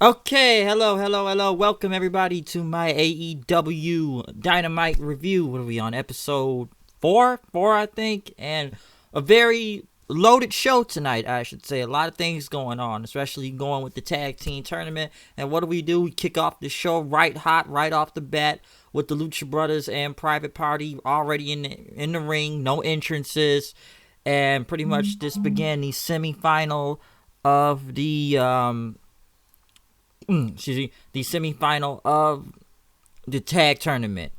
Okay, hello. Welcome everybody to my AEW Dynamite review. What are we on? Episode 4? 4, I think. And a very loaded show tonight, I should say. A lot of things going on, especially going with the tag team tournament. And what do? We kick off the show right hot, right off the bat with the Lucha Brothers and Private Party already in the ring, no entrances. And pretty much this began the semifinal of the semifinal of the tag tournament.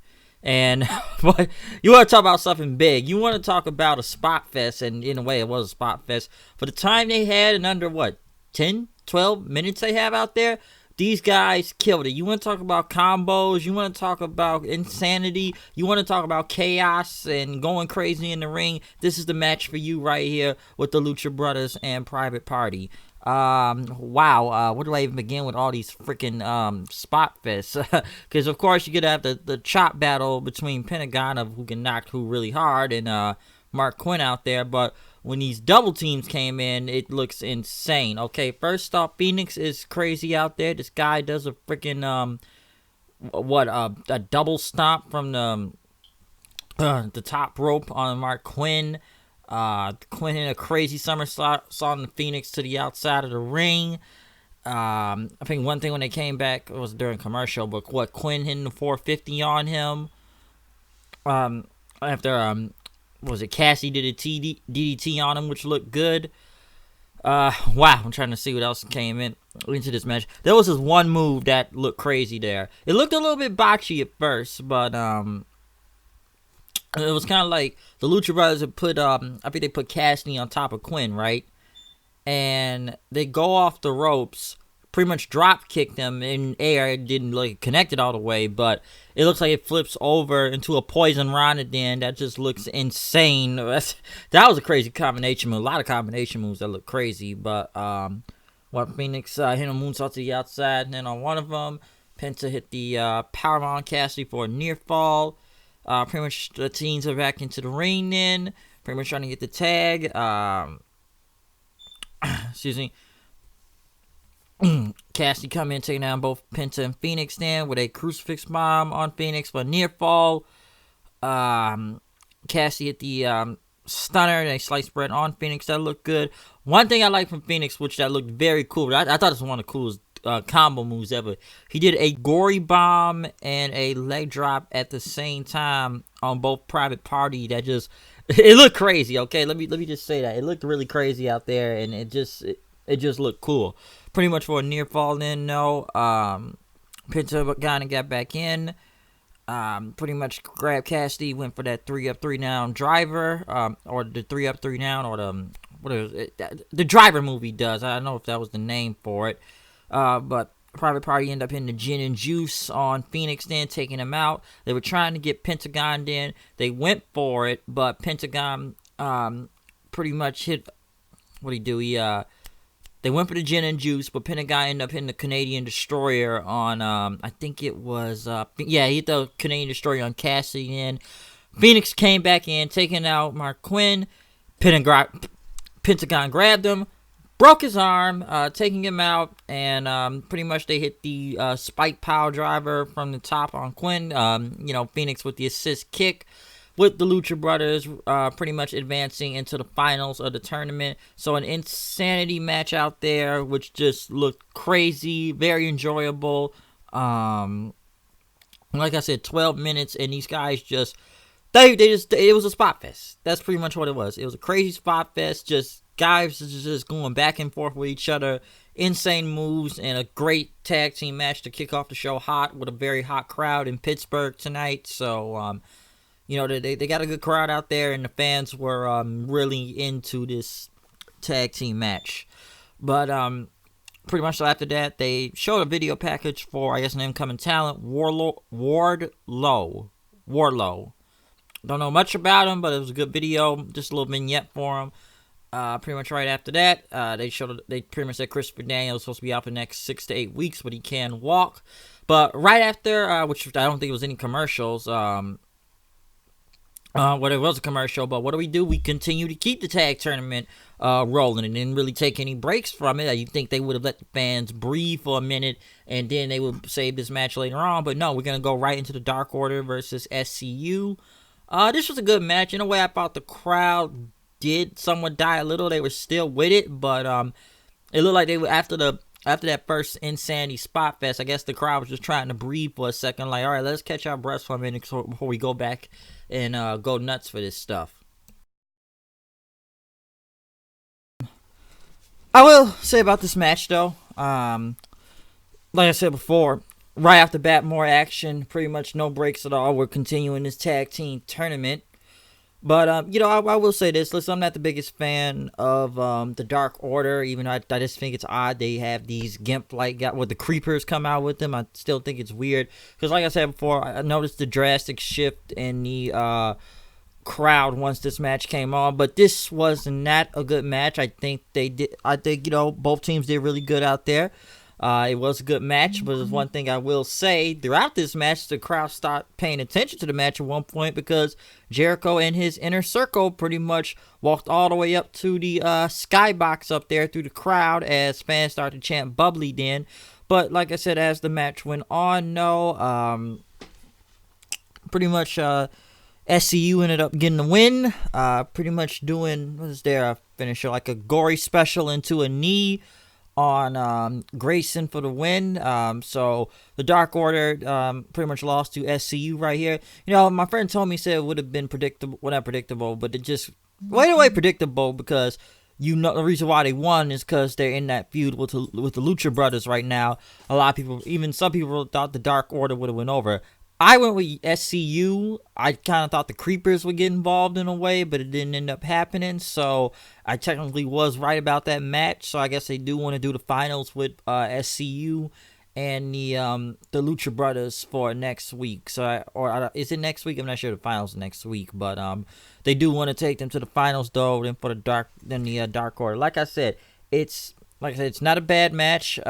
And but you want to talk about something big. You want to talk about a spot fest, and in a way it was a spot fest. For the time they had, and under 10, 12 minutes they have out there, these guys killed it. You want to talk about combos, you want to talk about insanity, you want to talk about chaos and going crazy in the ring. This is the match for you right here with the Lucha Brothers and Private Party. Wow, where do I even begin with all these freaking spot fests? Because of course you could have the chop battle between Pentagon of who can knock who really hard and Mark Quinn out there, but when these double teams came in, it looks insane. Okay, first off, Phoenix is crazy out there. This guy does a freaking a double stomp from the top rope on Mark Quinn. Quinn in a crazy somersault on the Phoenix to the outside of the ring. I think one thing when they came back, it was during commercial, but Quinn hitting the 450 on him. After was it Cassie did a DDT on him, which looked good. Wow, I'm trying to see what else came into this match. There was this one move that looked crazy there. It looked a little bit botchy at first, but it was kind of like the Lucha Brothers had put, I think they put Cassidy on top of Quinn, right? And they go off the ropes, pretty much drop kick them in air. It didn't connect it all the way, but it looks like it flips over into a poison rana then. That just looks insane. That was a crazy combination move. A lot of combination moves that look crazy, but Phoenix hit a moonsault to the outside, and then on one of them, Penta hit the powerbomb on Cassidy for a near fall. Pretty much the teams are back into the ring then. Pretty much trying to get the tag. Excuse me. Cassidy come in, taking down both Penta and Phoenix then with a crucifix bomb on Phoenix for a near fall. Cassidy hit the stunner and a sliced bread on Phoenix. That looked good. One thing I like from Phoenix, which that looked very cool. I thought this was one of the coolest combo moves ever. He did a gory bomb and a leg drop at the same time on both Private Party. That just it looked crazy. Okay, let me just say that it looked really crazy out there, and it just looked cool. Pretty much for a near fall then. No, Penta kind of got back in. Pretty much grabbed Cassidy, went for that 3-up 3-down driver, or the 3-up 3-down, or the driver move he does. I don't know if that was the name for it. But Private Party ended up hitting the gin and juice on Phoenix then, taking him out. They were trying to get Pentagon in. They went for it, but Pentagon pretty much hit. What'd he do? They went for the gin and juice, but Pentagon ended up hitting the Canadian Destroyer on, I think it was, he hit the Canadian Destroyer on Cassidy in. Phoenix came back in, taking out Mark Quinn. Pentagon grabbed him, broke his arm, taking him out, and pretty much they hit the spike power driver from the top on Quinn. Phoenix with the assist kick, with the Lucha Brothers pretty much advancing into the finals of the tournament. So an insanity match out there, which just looked crazy, very enjoyable. Like I said, 12 minutes, and these guys just, it was a spot fest. That's pretty much what it was. It was a crazy spot fest, just guys just going back and forth with each other, insane moves, and a great tag team match to kick off the show hot with a very hot crowd in Pittsburgh tonight. So, they got a good crowd out there, and the fans were really into this tag team match. But pretty much after that, they showed a video package for, I guess, an incoming talent, Wardlow. Don't know much about him, but it was a good video, just a little vignette for him. Pretty much right after that, they pretty much said Christopher Daniels was supposed to be out for the next 6 to 8 weeks, but he can walk. But right after, which I don't think it was any commercials, Well, it was a commercial, but what do? We continue to keep the tag tournament rolling and didn't really take any breaks from it. You think they would have let the fans breathe for a minute and then they would save this match later on, but no, we're going to go right into the Dark Order versus SCU. This was a good match. In a way, I thought the crowd did somewhat die a little. They were still with it, but it looked like they were after that first Insanity Spot Fest. I guess the crowd was just trying to breathe for a second. Like, all right, let's catch our breaths for a minute before we go back and go nuts for this stuff. I will say about this match though, like I said before, right off the bat, more action, pretty much no breaks at all. We're continuing this tag team tournament. But, I will say this. Listen, I'm not the biggest fan of the Dark Order, even though I just think it's odd they have these gimp-like, the creepers come out with them. I still think it's weird. Because like I said before, I noticed the drastic shift in the crowd once this match came on. But this was not a good match. I think both teams did really good out there. It was a good match, but there's one thing I will say. Throughout this match, the crowd stopped paying attention to the match at one point because Jericho and his inner circle pretty much walked all the way up to the skybox up there through the crowd as fans started to chant bubbly then. But like I said, as the match went on, pretty much SCU ended up getting the win. Pretty much doing, what is their finisher, like a gory special into a knee on Grayson for the win. So the Dark Order pretty much lost to SCU right here. My friend told me, said it would have been predictable, well, not predictable, but it just way away predictable because the reason why they won is because they're in that feud with the Lucha brothers right now. A lot of people, even some people, thought the Dark Order would have went over. I went with SCU. I kind of thought the Creepers would get involved in a way, but it didn't end up happening. So I technically was right about that match. So I guess they do want to do the finals with SCU and the Lucha Brothers for next week. Is it next week? I'm not sure. The finals next week, but they do want to take them to the finals though. Then for the Dark Order. Like I said, it's not a bad match.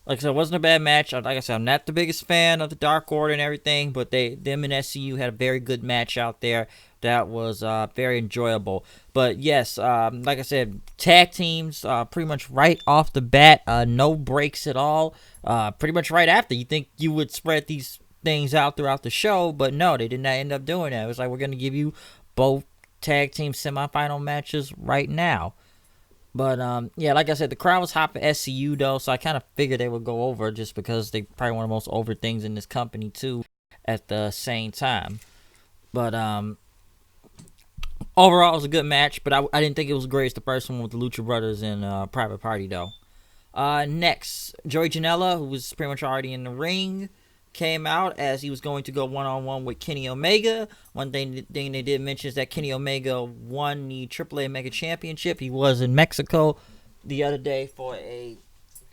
Like I said, it wasn't a bad match. Like I said, I'm not the biggest fan of the Dark Order and everything, but them and SCU had a very good match out there that was very enjoyable. But yes, like I said, tag teams pretty much right off the bat, no breaks at all. Pretty much right after. You think you would spread these things out throughout the show, but no, they did not end up doing that. It was like, we're going to give you both tag team semifinal matches right now. But, like I said, the crowd was hot for SCU, though, so I kind of figured they would go over just because they probably one of the most over things in this company, too, at the same time. But, overall, it was a good match, but I didn't think it was great as the first one with the Lucha Brothers and Private Party, though. Next, Joey Janela, who was pretty much already in the ring, came out as he was going to go one-on-one with Kenny Omega. One thing they did mention is that Kenny Omega won the AAA Mega Championship. He was in Mexico the other day for a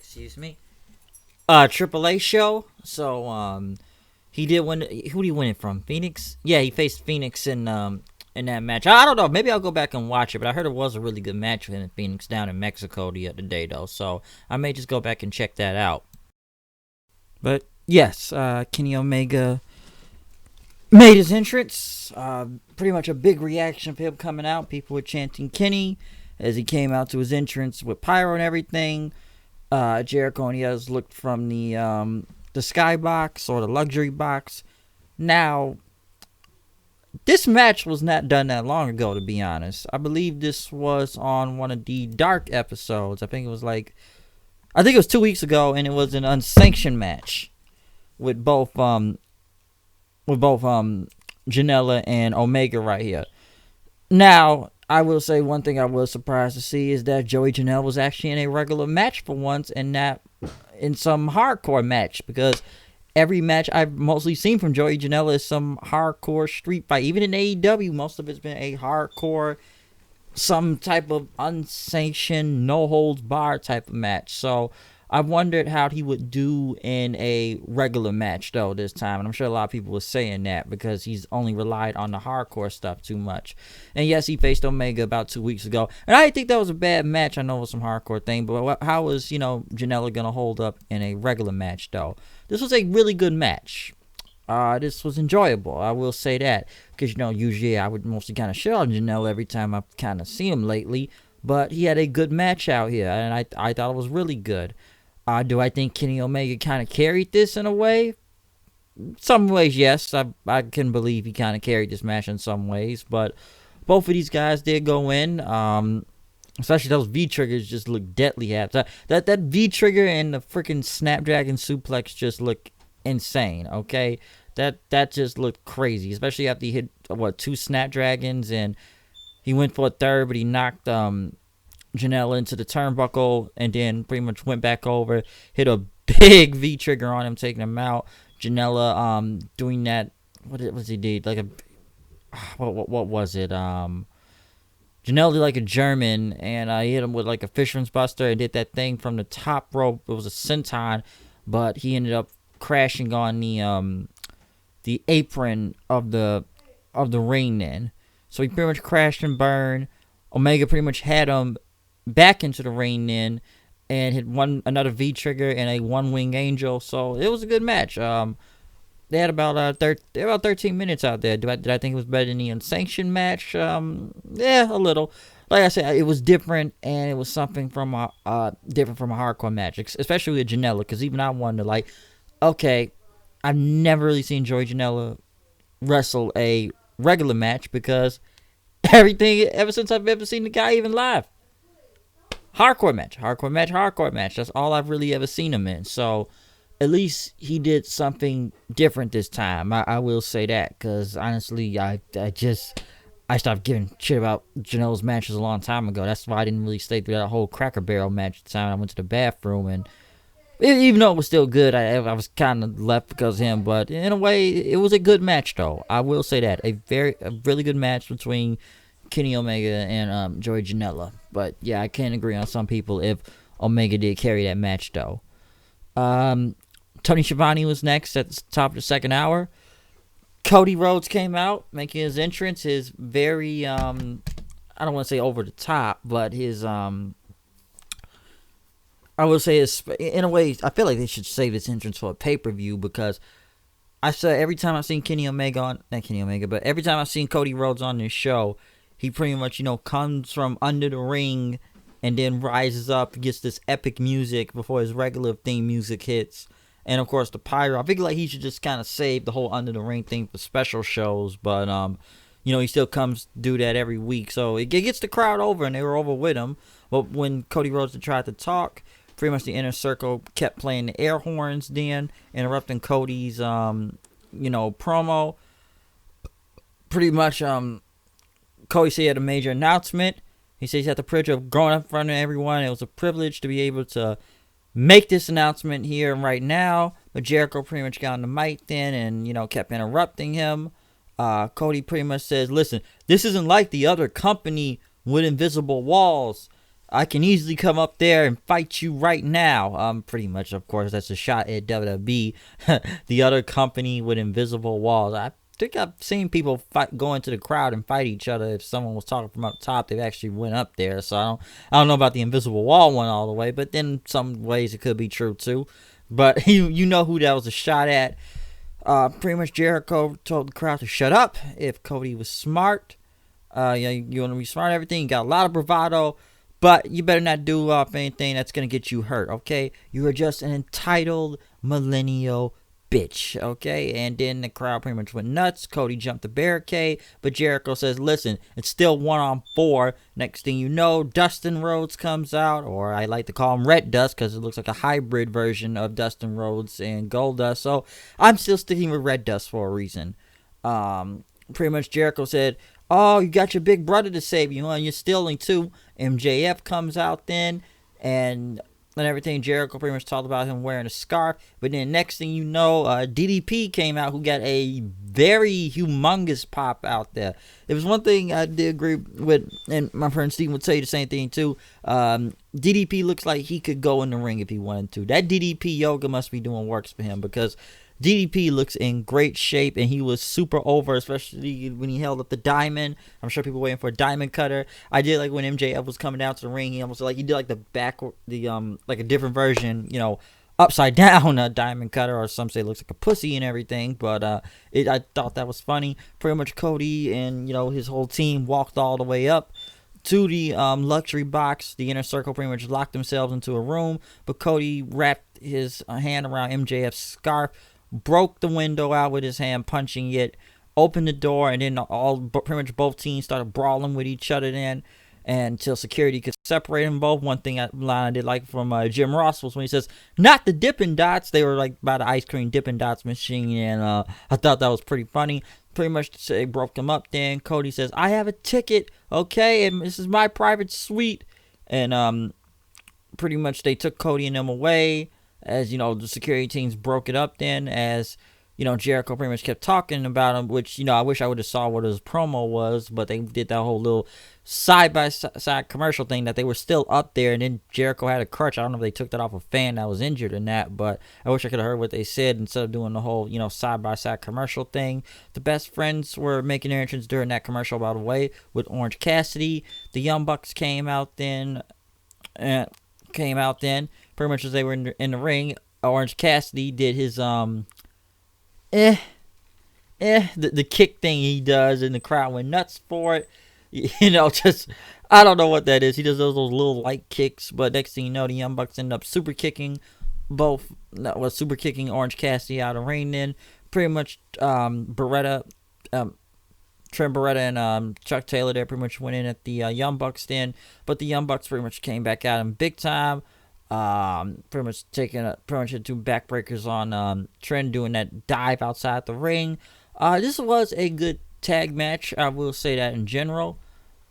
AAA show. So he did win. Who did he win it from? Phoenix? Yeah, he faced Phoenix in that match. I don't know. Maybe I'll go back and watch it, but I heard it was a really good match with Phoenix down in Mexico the other day, though. So I may just go back and check that out. But yes, Kenny Omega made his entrance. Pretty much a big reaction for him coming out. People were chanting Kenny as he came out to his entrance with pyro and everything. Jericho and the others looked from the skybox or the luxury box. Now, this match was not done that long ago, to be honest. I believe this was on one of the Dark episodes. I think it was 2 weeks ago, and it was an unsanctioned match with both Janela and Omega right here. Now, I will say one thing I was surprised to see is that Joey Janela was actually in a regular match for once and not in some hardcore match, because every match I've mostly seen from Joey Janela is some hardcore street fight. Even in AEW, most of it's been a hardcore, some type of unsanctioned, no holds barred type of match. So I wondered how he would do in a regular match, though, this time. And I'm sure a lot of people were saying that because he's only relied on the hardcore stuff too much. And yes, he faced Omega about 2 weeks ago. And I didn't think that was a bad match. I know it was some hardcore thing. But how was, Janela going to hold up in a regular match, though? This was a really good match. this was enjoyable. I will say that, because usually I would mostly kind of shit on Jenelle every time I kind of see him lately, but he had a good match out here, and I thought it was really good. Do I think Kenny Omega kind of carried this in a way? Some ways, yes. I can believe he kind of carried this match in some ways, but both of these guys did go in. Especially those V triggers just look deadly. That V trigger and the freaking Snapdragon suplex just look insane. Okay, that just looked crazy. Especially after he hit 2 Snapdragons, and he went for a third, but he knocked Jenelle into the turnbuckle, and then pretty much went back over, hit a big V trigger on him, taking him out. Janela doing that. What was he did? Like a what was it? Jenelle did like a German, and I hit him with like a fisherman's buster, and did that thing from the top rope. It was a senton, but he ended up crashing on the apron of the ring then. So he pretty much crashed and burned. Omega pretty much had him back into the ring then, and hit another V trigger and a one wing angel. So it was a good match. They had about 13 minutes out there. Did I think it was better than the unsanctioned match? Yeah, a little. Like I said, it was different, and it was something from different from a hardcore match, especially with Janela. Because even I wonder, like, okay, I've never really seen Joey Janela wrestle a regular match, because everything ever since I've ever seen the guy even live, hardcore match. That's all I've really ever seen him in. So at least he did something different this time. I will say that, because honestly, I stopped giving shit about Janelle's matches a long time ago. That's why I didn't really stay through that whole Cracker Barrel match at the time. I went to the bathroom, and even though it was still good, I was kind of left because of him. But in a way, it was a good match, though. I will say that. A really good match between Kenny Omega and Joey Janela. But yeah, I can't agree on some people if Omega did carry that match, though. Tony Schiavone was next at the top of the second hour. Cody Rhodes came out, making his entrance. His very, I don't want to say over the top, but his, I would say, in a way, I feel like they should save this entrance for a pay-per-view, because I said every time I've seen every time I've seen Cody Rhodes on this show, he pretty much, comes from under the ring and then rises up, gets this epic music before his regular theme music hits. And, of course, the pyro. I figure like he should just kind of save the whole under the ring thing for special shows. But, he still comes do that every week. So it gets the crowd over, and they were over with him. But when Cody Rhodes tried to talk, pretty much the Inner Circle kept playing the air horns then, interrupting Cody's, promo. Pretty much, Cody said he had a major announcement. He says he had the privilege of going up in front of everyone. It was a privilege to be able to make this announcement here and right now. But Jericho pretty much got on the mic then and, kept interrupting him. Cody pretty much says, listen, this isn't like the other company with invisible walls. I can easily come up there and fight you right now. Pretty much, of course, that's a shot at WWE. The other company with invisible walls. I think I've seen people go into the crowd and fight each other. If someone was talking from up top, they actually went up there. So I don't know about the invisible wall one all the way, but then some ways it could be true too. But you know who that was a shot at. Pretty much Jericho told the crowd to shut up if Cody was smart. You want to be smart and everything. You got a lot of bravado, but you better not do anything that's going to get you hurt, okay? You are just an entitled millennial bitch, okay? And then the crowd pretty much went nuts. Cody jumped the barricade, but Jericho says, listen, it's still 1-on-4. Next thing you know, Dustin Rhodes comes out, or I like to call him Red Dust because it looks like a hybrid version of Dustin Rhodes and Goldust. So I'm still sticking with Red Dust for a reason. Pretty much Jericho said, oh, you got your big brother to save you, and you're stealing too. MJF comes out then, and everything. Jericho pretty much talked about him wearing a scarf. But then next thing you know, DDP came out, who got a very humongous pop out there. There was one thing I did agree with, and my friend Steven would say the same thing too. DDP looks like he could go in the ring if he wanted to. That DDP yoga must be doing works for him, because DDP looks in great shape, and he was super over, especially when he held up the diamond. I'm sure people were waiting for a diamond cutter. I did like when MJF was coming down to the ring. He almost he did like the back, like a different version, upside down diamond cutter, or some say it looks like a pussy and everything. But I thought that was funny. Pretty much Cody and his whole team walked all the way up to the luxury box. The inner circle pretty much locked themselves into a room, but Cody wrapped his hand around MJF's scarf, broke the window out with his hand, punching it, opened the door, and then pretty much both teams started brawling with each other then, and until security could separate them both. One thing I did like from Jim Ross was when he says, "Not the Dippin' Dots." They were like by the ice cream Dippin' Dots machine, and I thought that was pretty funny. Pretty much they broke them up then. Cody says, "I have a ticket, okay, and this is my private suite." And pretty much they took Cody and them away as, the security teams broke it up then, as Jericho pretty much kept talking about him, which, I wish I would have saw what his promo was, but they did that whole little side-by-side commercial thing that they were still up there, and then Jericho had a crutch. I don't know if they took that off a fan that was injured in that, but I wish I could have heard what they said instead of doing the whole, side-by-side commercial thing. The Best Friends were making their entrance during that commercial, by the way, with Orange Cassidy. The Young Bucks came out then, pretty much as they were in the ring. Orange Cassidy did his, the kick thing he does, and the crowd went nuts for it. Just, I don't know what that is. He does those little light kicks, but next thing you know, the Young Bucks end up super kicking Orange Cassidy out of the ring then. Pretty much, Trent Beretta and Chuck Taylor there pretty much went in at the Young Bucks then, but the Young Bucks pretty much came back at him big time. Pretty much had two backbreakers on Trent, doing that dive outside the ring. This was a good tag match, I will say that in general.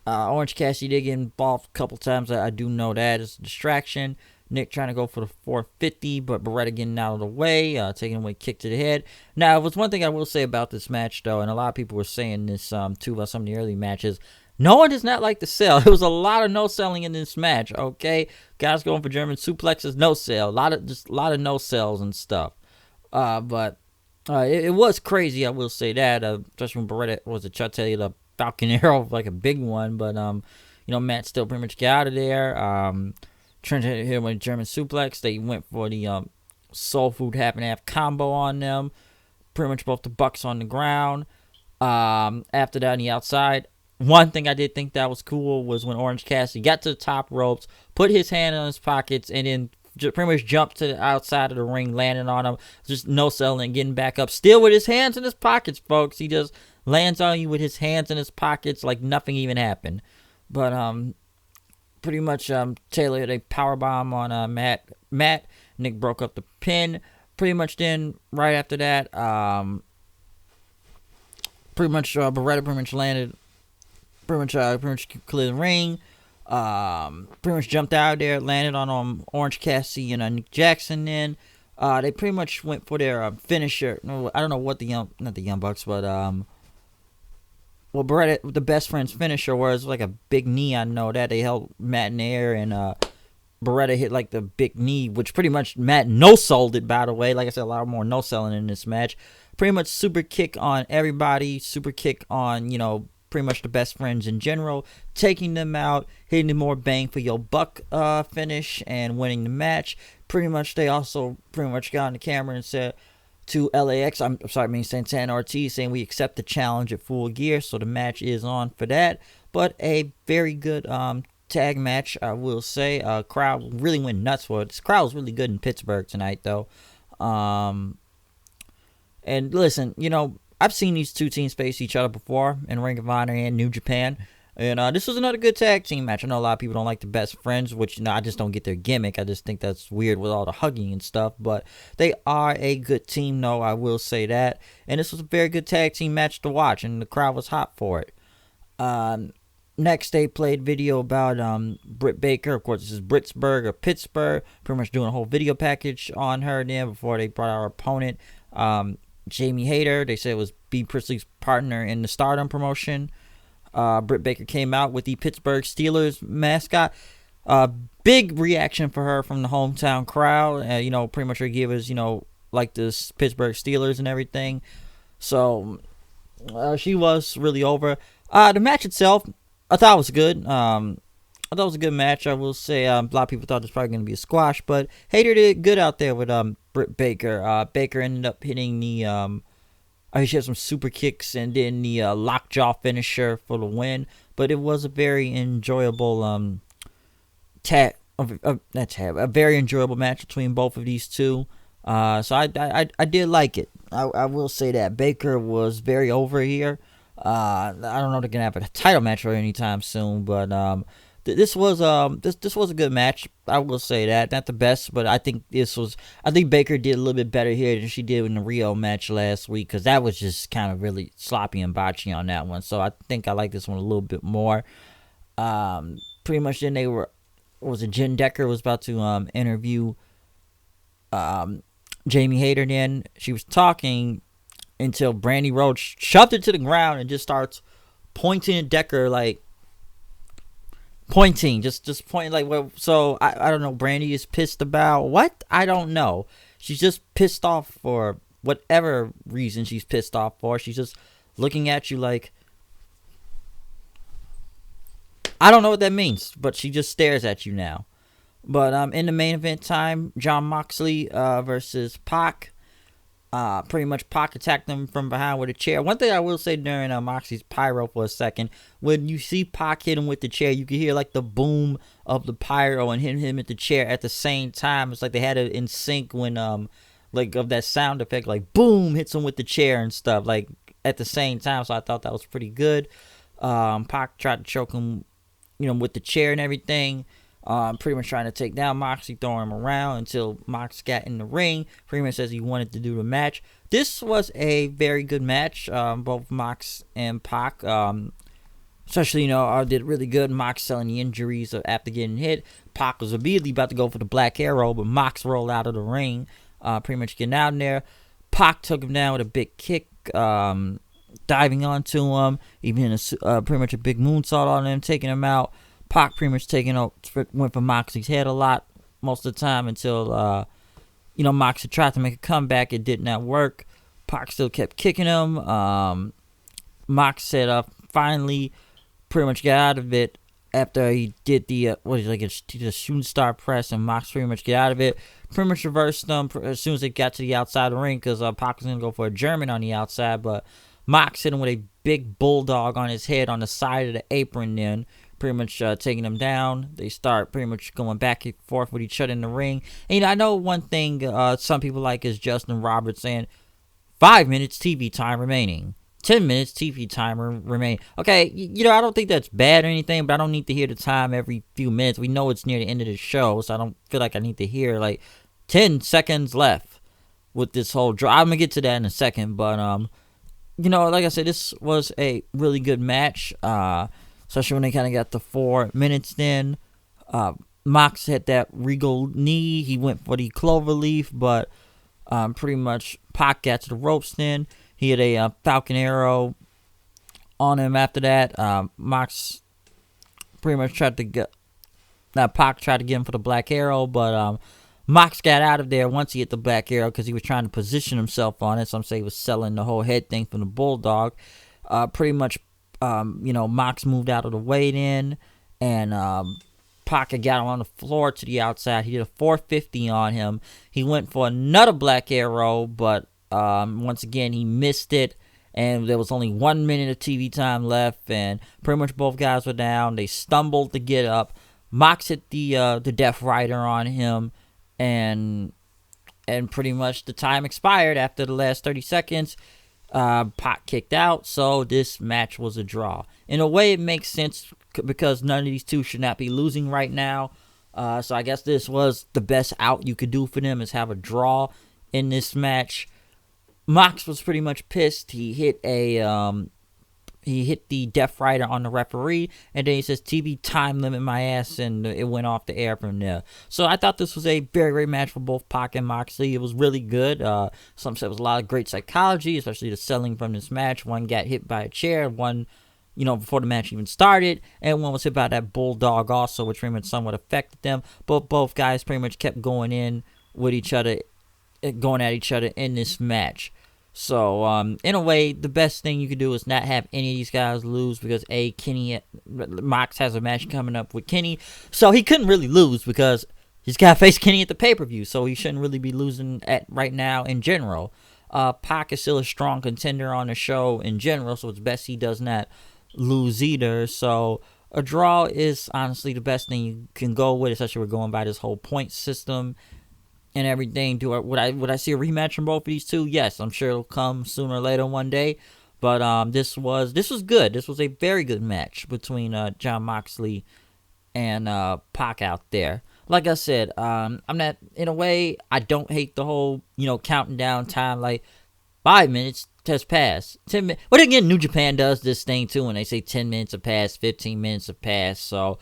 Orange Cassidy did get involved a couple times. I do know that it's a distraction. Nick trying to go for the 450, but Beretta getting out of the way, taking away kick to the head. Now, it was one thing I will say about this match, though, and a lot of people were saying this too about some of the early matches. No one does not like to sell. There was a lot of no selling in this match, okay? Guys going for German suplexes, no sell. A lot of no sells and stuff. But it was crazy, I will say that. Especially when Beretta was a Chuck Taylor, the Falcon Arrow, like a big one. But, Matt still pretty much got out of there. Trent hit him with a German suplex. They went for the Soul Food half and half combo on them. Pretty much both the Bucks on the ground. After that, on the outside, one thing I did think that was cool was when Orange Cassidy got to the top ropes, put his hand in his pockets, and then pretty much jumped to the outside of the ring, landing on him, just no selling, getting back up, still with his hands in his pockets, folks. He just lands on you with his hands in his pockets like nothing even happened. But pretty much Taylor hit a powerbomb on Matt. Nick broke up the pin. Pretty much then, right after that, pretty much Beretta pretty much landed. Pretty much cleared the ring. Pretty much jumped out of there, landed on Orange Cassidy and Nick Jackson. Then they pretty much went for their finisher. I don't know what not the Young Bucks, but Beretta, the Best Friends finisher was like a big knee. I know that they held Matt in the air, and Beretta hit like the big knee, which pretty much Matt no-sold it, by the way. Like I said, a lot more no-selling in this match. Pretty much super kick on everybody. Super kick on, pretty much the Best Friends in general, taking them out, hitting the more bang for your buck finish, and winning the match. Pretty much they also pretty much got on the camera and said to LAX, Santana Ortiz, saying we accept the challenge at Full Gear, so the match is on for that. But a very good tag match, I will say. Crowd really went nuts for it. This crowd was really good in Pittsburgh tonight, though. And listen, I've seen these two teams face each other before in Ring of Honor and New Japan. And this was another good tag team match. I know a lot of people don't like the Best Friends, which I just don't get their gimmick. I just think that's weird with all the hugging and stuff. But they are a good team, though, I will say that. And this was a very good tag team match to watch, and the crowd was hot for it. Next, they played video about Britt Baker. Of course, this is Pittsburgh, pretty much doing a whole video package on her then before they brought our opponent, Jamie Hayter. They said it was B. Priestley's partner in the Stardom promotion. Britt Baker came out with the Pittsburgh Steelers mascot. Big reaction for her from the hometown crowd. Pretty much her givers, like the Pittsburgh Steelers and everything. So she was really over. The match itself, I thought was good. thought it was a good match. I will say a lot of people thought this was probably going to be a squash, but Hater did good out there with Britt Baker. Baker ended up hitting the she had some super kicks and then the lockjaw finisher for the win. But it was a very enjoyable a very enjoyable match between both of these two. So I did like it. I will say that Baker was very over here. I don't know if they're gonna have a title match or anytime soon, but this was a good match. I will say that, not the best, but I think Baker did a little bit better here than she did in the Rio match last week, because that was just kind of really sloppy and botchy on that one. So I think I like this one a little bit more. Pretty much then Jen Decker was about to interview Jamie Hayter. Then she was talking until Brandy Rhodes shoved her to the ground and just starts pointing at Decker, like pointing, just pointing, like, well, so I don't know. Brandy is pissed about what? I don't know. She's just pissed off for whatever reason she's pissed off for. She's just looking at you like, I don't know what that means, but she just stares at you now. But in the main event time, Jon Moxley versus Pac. Pretty much Pac attacked him from behind with a chair. One thing I will say during Moxley's pyro for a second, when you see Pac hit him with the chair, you can hear like the boom of the pyro and hit him at the chair at the same time. It's like they had it in sync when like of that sound effect, like boom, hits him with the chair and stuff, like at the same time. So I thought that was pretty good. Pac tried to choke him, with the chair and everything. Pretty much trying to take down Moxley, throwing him around until Mox got in the ring. Pretty much says he wanted to do the match. This was a very good match, both Mox and Pac. Especially, did really good. Mox selling the injuries after getting hit. Pac was immediately about to go for the Black Arrow, but Mox rolled out of the ring, pretty much getting out in there. Pac took him down with a big kick, diving onto him, even pretty much a big moonsault on him, taking him out. Pac pretty much went for Moxley's head a lot most of the time until, Moxley tried to make a comeback. It did not work. Pac still kept kicking him. Mox said finally pretty much got out of it after he did the shooting star press, and Mox pretty much get out of it. Pretty much reversed them as soon as they got to the outside of the ring, because Pac was going to go for a German on the outside, but Mox hit him with a big bulldog on his head on the side of the apron then. Pretty much taking them down. They start pretty much going back and forth with each other in the ring. And I know one thing some people like is Justin Roberts saying 5 minutes TV time remaining, 10 minutes TV time remaining. Okay, I don't think that's bad or anything, but I don't need to hear the time every few minutes. We know it's near the end of the show, so I don't feel like I need to hear like 10 seconds left with this whole draw. I'm gonna get to that in a second, but like I said, this was a really good match. Especially when they kind of got the 4 minutes then. Mox hit that regal knee. He went for the cloverleaf, but pretty much Pac got to the ropes then. He had a Falcon Arrow on him after that. Mox pretty much tried to get... Pac tried to get him for the Black Arrow, but Mox got out of there once he hit the Black Arrow because he was trying to position himself on it. Some say he was selling the whole head thing from the Bulldog. Pretty much Mox moved out of the way then, and Pac got him on the floor to the outside. He did a 450 on him. He went for another Black Arrow, but once again he missed it, and there was only 1 minute of TV time left, and pretty much both guys were down. They stumbled to get up. Mox hit the Death Rider on him, and pretty much the time expired after the last 30 seconds. Pac kicked out, so this match was a draw. In a way, it makes sense because none of these two should not be losing right now. So I guess this was the best out you could do for them, is have a draw in this match. Mox was pretty much pissed. He hit the Death Rider on the referee, and then he says, TV time limit my ass, and it went off the air from there. So I thought this was a very great match for both Pac and Moxley. It was really good. Some said it was a lot of great psychology, especially the selling from this match. One got hit by a chair, one, before the match even started, and one was hit by that Bulldog also, which pretty much somewhat affected them. But both guys pretty much kept going at each other in this match. So, in a way, the best thing you could do is not have any of these guys lose because Mox has a match coming up with Kenny, so he couldn't really lose because he's got to face Kenny at the pay-per-view, so he shouldn't really be losing at right now in general. Pac is still a strong contender on the show in general, so it's best he does not lose either. So a draw is honestly the best thing you can go with, especially we're going by this whole point system and everything. Would I see a rematch from both of these two? Yes, I'm sure it'll come sooner or later one day. But this was good. This was a very good match between Jon Moxley and Pac out there. Like I said, I'm not, in a way, I don't hate the whole, counting down time. Like, 5 minutes has passed. 10 minutes. But again, New Japan does this thing too, when they say 10 minutes have passed, 15 minutes have passed. So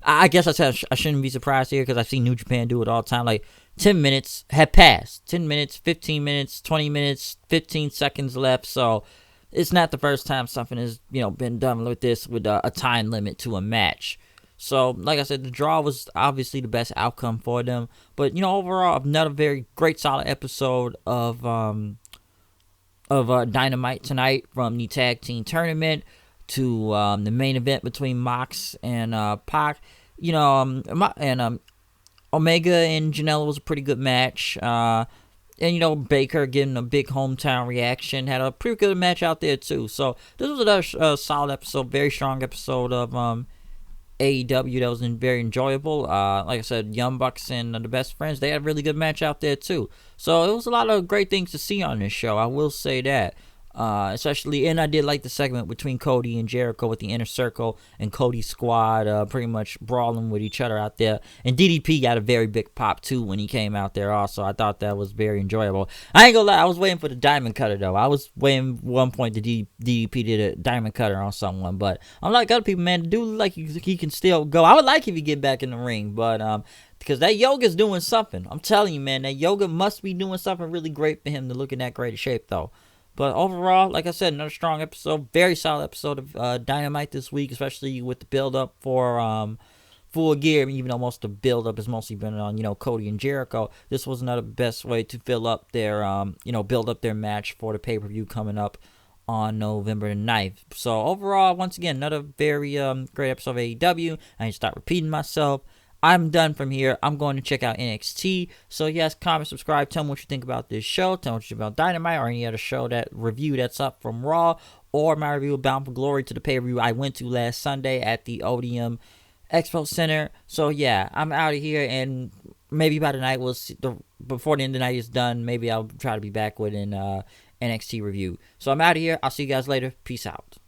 I guess I shouldn't be surprised here because I've seen New Japan do it all the time. Like, 10 minutes have passed. 10 minutes, 15 minutes, 20 minutes, 15 seconds left. So it's not the first time something has, been done with this with a time limit to a match. So, like I said, the draw was obviously the best outcome for them. But, overall, another very great, solid episode of Dynamite tonight, from the tag team tournament to the main event between Mox and Pac. Omega and Jenelle was a pretty good match. And, Baker getting a big hometown reaction. Had a pretty good match out there, too. So, this was another solid episode, very strong episode of AEW that was very enjoyable. Like I said, Young Bucks and the Best Friends, they had a really good match out there, too. So, it was a lot of great things to see on this show. I will say that. Especially, and I did like the segment between Cody and Jericho with the Inner Circle and Cody's squad pretty much brawling with each other out there. And DDP got a very big pop too when he came out there also. I thought that was very enjoyable. I ain't gonna lie, I was waiting for the Diamond Cutter though. I was waiting at one point the DDP did a Diamond Cutter on someone, but unlike other people, man, the dude like he can still go. I would like if he get back in the ring, but because that yoga's doing something. I'm telling you, man, that yoga must be doing something really great for him to look in that great shape though. But overall, like I said, another strong episode, very solid episode of Dynamite this week, especially with the build-up for Full Gear. Even though most of the build-up has mostly been on, Cody and Jericho, this was another best way to fill up their, build up their match for the pay-per-view coming up on November the 9th. So overall, once again, another very great episode of AEW. I need to stop repeating myself. I'm done from here. I'm going to check out NXT. So yes, comment, subscribe, tell me what you think about this show. Tell me what you think about Dynamite or any other show that's up from Raw, or my review of Bound for Glory to the pay-per-view I went to last Sunday at the Odeum Expo Center. So yeah, I'm out of here, and maybe by the night before the end of the night is done, maybe I'll try to be back with an NXT review. So I'm out of here. I'll see you guys later. Peace out.